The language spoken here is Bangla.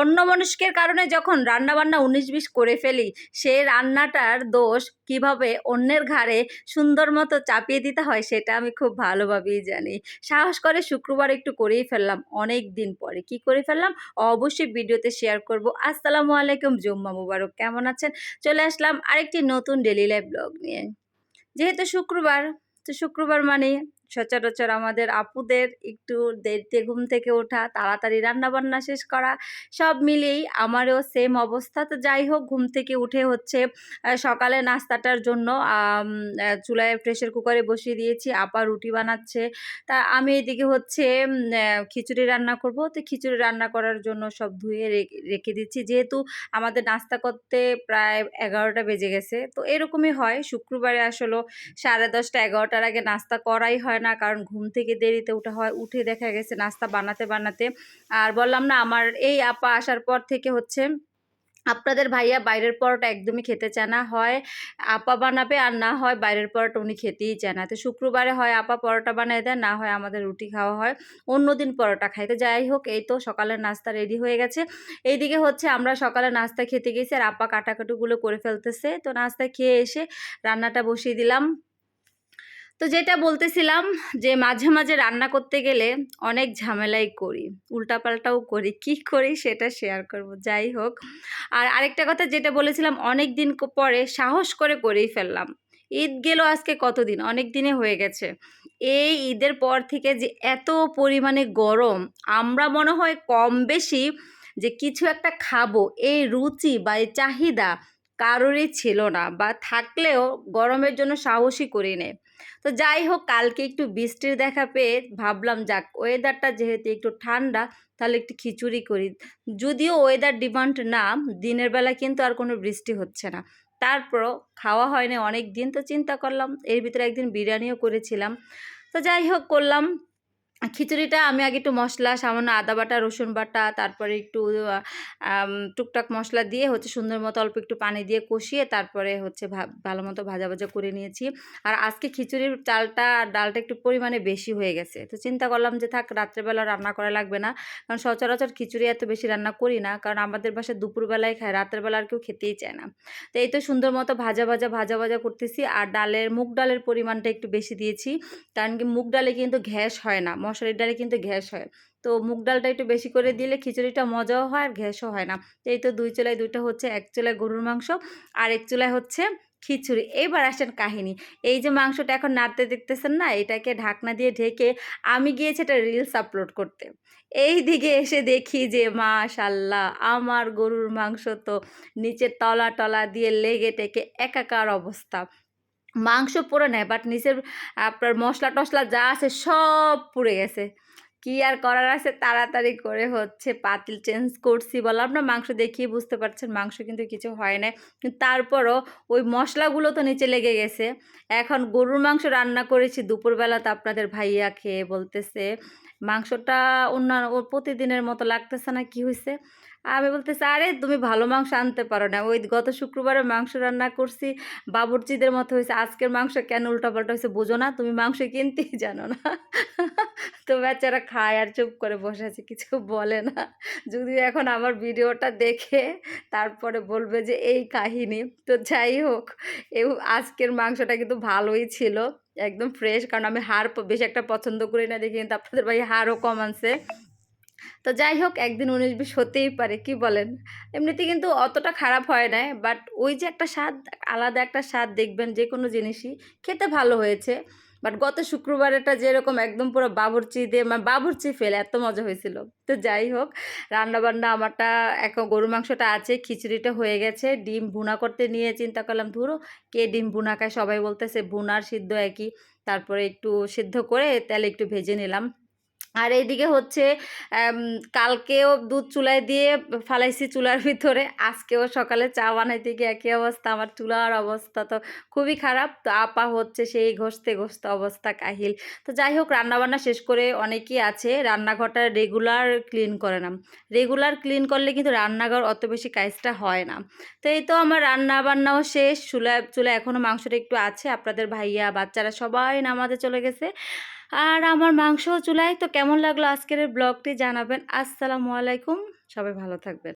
অন্যমনস্কের কারণে যখন রান্নাবান্না ১৯-২০ করে ফেলি, সে রান্নাটার দোষ কিভাবে অন্যের ঘাড়ে সুন্দর মতো চাপিয়ে দিতে হয় সেটা আমি খুব ভালোভাবেই জানি। সাহস করে শুক্রবার একটু করেই ফেললাম অনেক দিন পরে। কি করে ফেললাম? অবশ্যই ভিডিওতে শেয়ার করব। আসসালামু আলাইকুম, জুম্মা মুবারক। কেমন আছেন? চলে আসলাম আরেকটি নতুন ডেইলি লাইফ ব্লগ নিয়ে। যেহেতু শুক্রবার, তো শুক্রবার মানে সচরাচর আমাদের আপুদের একটু দেরিতে ঘুম থেকে ওঠা, তাড়াতাড়ি রান্নাবান্না শেষ করা, সব মিলিয়েই আমারও সেম অবস্থা। তো যাই হোক, ঘুম থেকে উঠে হচ্ছে সকালে নাস্তাটার জন্য চুলায় প্রেসার কুকারে বসিয়ে দিয়েছি। আপা রুটি বানাচ্ছে। তা আমি এদিকে হচ্ছে খিচুড়ি রান্না করব। তো খিচুড়ি রান্না করার জন্য সব ধুয়ে রেখে দিচ্ছি। যেহেতু আমাদের নাস্তা করতে প্রায় ১১টা বেজে গেছে। তো এরকমই হয়, শুক্রবারে আসলে 10:30 11টার আগে নাস্তা করাই হয় না, কারণ ঘুম থেকে দেরিতে ওঠা হয়। উঠে দেখা গেছে নাস্তা বানাতে বানাতে, আর বললাম না আমার এই আপা আসার পর থেকে হচ্ছে আপনাদের ভাইয়া বাইরের পরোটা একদমই খেতে চায় না। হয় আপা বানাবে, আর না হয় বাইরের পরোটা উনি খেতেই চায় না। তো শুক্রবারে হয় আপা পরোটা বানায় দেয়, না হয় আমাদের রুটি খাওয়া হয়। অন্যদিন পরোটা খাই। তো যাই হোক, এই তো সকালের নাস্তা রেডি হয়ে গেছে। এইদিকে হচ্ছে আমরা সকালে নাস্তা খেতে গেছি, আর আপা কাটাকুটিগুলো করে ফেলতেছে। তো নাস্তা খেয়ে এসে রান্নাটা বসিয়ে দিলাম। তো যেটা বলতেছিলাম যে মাঝে মাঝে রান্না করতে গেলে অনেক ঝামেলাই করি, উল্টাপাল্টাও করি। কি করি সেটা শেয়ার করব। যাই হোক, আর আরেকটা কথা যেটা বলেছিলাম, অনেক দিন পরে সাহস করে করেই ফেললাম। ঈদ গেল আজকে কতদিন, অনেক দিনে হয়ে গেছে। এই ঈদের পর থেকে যে এত পরিমাণে গরম, আমরা মনে হয় কম বেশি যে কিছু একটা খাবো এই রুচি বা এই চাহিদা কারোরই ছিল না, বা থাকলেও গরমের জন্য সাহসই করি নেই। তো যাই হোক, কালকে একটু বৃষ্টির দেখা পেয়ে ভাবলাম যাক, ওয়েদারটা যেহেতু একটু ঠান্ডা, তাহলে একটু খিচুড়ি করি। যদিও ওয়েদার ডিমান্ড না, দিনের বেলা কিন্তু আর কোনো বৃষ্টি হচ্ছে না, তারপরও খাওয়া হয়নি অনেক দিন। তো চিন্তা করলাম এর ভিতরে একদিন বিরিয়ানিও করেছিলাম। তো যাই হোক করলাম খিচুড়িটা। আমি আগে একটু মশলা, সামান্য আদা বাটা, রসুন বাটা, তারপরে একটু টুকটাক মশলা দিয়ে হচ্ছে সুন্দর মতো অল্প একটু পানি দিয়ে কষিয়ে তারপরে হচ্ছে ভালো মতো ভাজা ভাজা করে নিয়েছি। আর আজকে খিচুড়ির চালটা আর ডালটা একটু পরিমাণে বেশি হয়ে গেছে। তো চিন্তা করলাম যে থাক, রাত্রেবেলা রান্না করা লাগবে না, কারণ সচরাচর খিচুড়ি এত বেশি রান্না করি না, কারণ আমাদের বাসায় দুপুরবেলায় খায়, রাত্রেবেলা আর কেউ খেতেই চায় না। তো এই তো সুন্দর মতো ভাজা ভাজা ভাজা ভাজা করতেছি। আর মুগ ডালের পরিমাণটা একটু বেশি দিয়েছি, কারণ কি মুগ ডালে কিন্তু গ্যাস হয় না, মশারির ডালে কিন্তু গ্যাস হয়। তো মুগ ডালটা একটু বেশি করে দিলে খিচুড়িটা মজাও হয় আর গ্যাসও হয় না। তো এই তো ২ চুলায় ২টা হচ্ছে, এক চুলায় গরুর মাংস আর এক চুলায় হচ্ছে খিচুড়ি। এইবার আসেন কাহিনী। এই যে মাংসটা এখন নাড়তে দেখতেছেন না, এটাকে ঢাকনা দিয়ে ঢেকে আমি গিয়েছি একটা রিলস আপলোড করতে। এই দিকে এসে দেখি যে মাশাল্লাহ, আমার গরুর মাংস তো নিচের তলা টলা দিয়ে লেগে টেকে একাকার অবস্থা। মাংস পুড়ে নেয়, বাট নিচের আপনার মশলা টশলা যা আছে সব পুড়ে গেছে। কি আর করার আছে, তাড়াতাড়ি করে হচ্ছে পাতিল চেঞ্জ করছি। বললাম না, মাংস দেখিয়ে বুঝতে পারছেন মাংস কিন্তু কিছু হয় নাই, কিন্তু তারপরও ওই মশলাগুলো তো নিচে লেগে গেছে। এখন গরুর মাংস রান্না করেছি দুপুরবেলা, তো আপনাদের ভাইয়া খেয়ে বলতেছে মাংসটা ও প্রতিদিনের মতো লাগতেছে না, কি হয়েছে? আমি বলতেছি আরে তুমি ভালো মাংস আনতে পারো না, ওই গত শুক্রবারে মাংস রান্না করছি বাবুর্চিদের মতো হয়েছে, আজকের মাংস কেন উল্টাপাল্টা হয়েছে বোঝো না, তুমি মাংস কিনতেই জানো না। তো বেচারা খায় আর চুপ করে বসে আছে, কিছু বলে না। যদিও এখন আমার ভিডিওটা দেখে তারপরে বলবে যে এই কাহিনী। তো যাই হোক, আজকের মাংসটা কিন্তু ভালোই ছিল, একদম ফ্রেশ, কারণ আমি হাড় বেশি একটা পছন্দ করি না দেখি, কিন্তু আপনাদের ভাই হাড়ও কম আনছে। তো যাই হোক, একদিন ১৯-২০ হতেই পারে, কি বলেন? এমনিতে কিন্তু অতটা খারাপ হয় নাই, বাট ওই যে একটা স্বাদ, আলাদা একটা স্বাদ দেখবেন যে কোনো জিনিসই খেতে ভালো হয়েছে। বাট গত শুক্রবারেরটা যেরকম একদম পুরো বাবুর্চি দিয়ে বাবুর্চি ফেল, এত মজা হয়েছিল। তো যাই হোক, রান্নাবান্না আমারটা এখন গরুর মাংসটা আছে, খিচুড়িটা হয়ে গেছে, ডিম ভুনা করতে নিয়ে চিন্তা করলাম ধুরো কে ডিম ভুনা খায়, সবাই বলতেছে ভুনার সিদ্ধ একই। তারপরে একটু সিদ্ধ করে তেলে একটু ভেজে নিলাম। আর এইদিকে হচ্ছে কালকেও দুধ চুলায় দিয়ে ফালাইছি চুলার ভিতরে, আজকেও সকালে চা বানাইতে গিয়ে একই অবস্থা, আমার চুলার অবস্থা তো খুবই খারাপ। তো আপা হচ্ছে সেই ঘষতে ঘষতে অবস্থা কাহিল। তো যাই হোক, রান্নাবান্না শেষ করে অনেকেই আছে রান্নাঘরটা রেগুলার ক্লিন করে না। রেগুলার ক্লিন করলে কিন্তু রান্নাঘর অত বেশি কাজটা হয় না। তো এই তো আমার রান্নাবান্নাও শেষ, চুলায় এখনও মাংসটা একটু আছে, আপনাদের ভাইয়া বাচ্চারা সবাই নামাজে চলে গেছে, আর আমার মাংস চুলায়। তো কেমন লাগলো আজকের ব্লগটি জানাবেন। আসসালামু আলাইকুম, সবাই ভালো থাকবেন।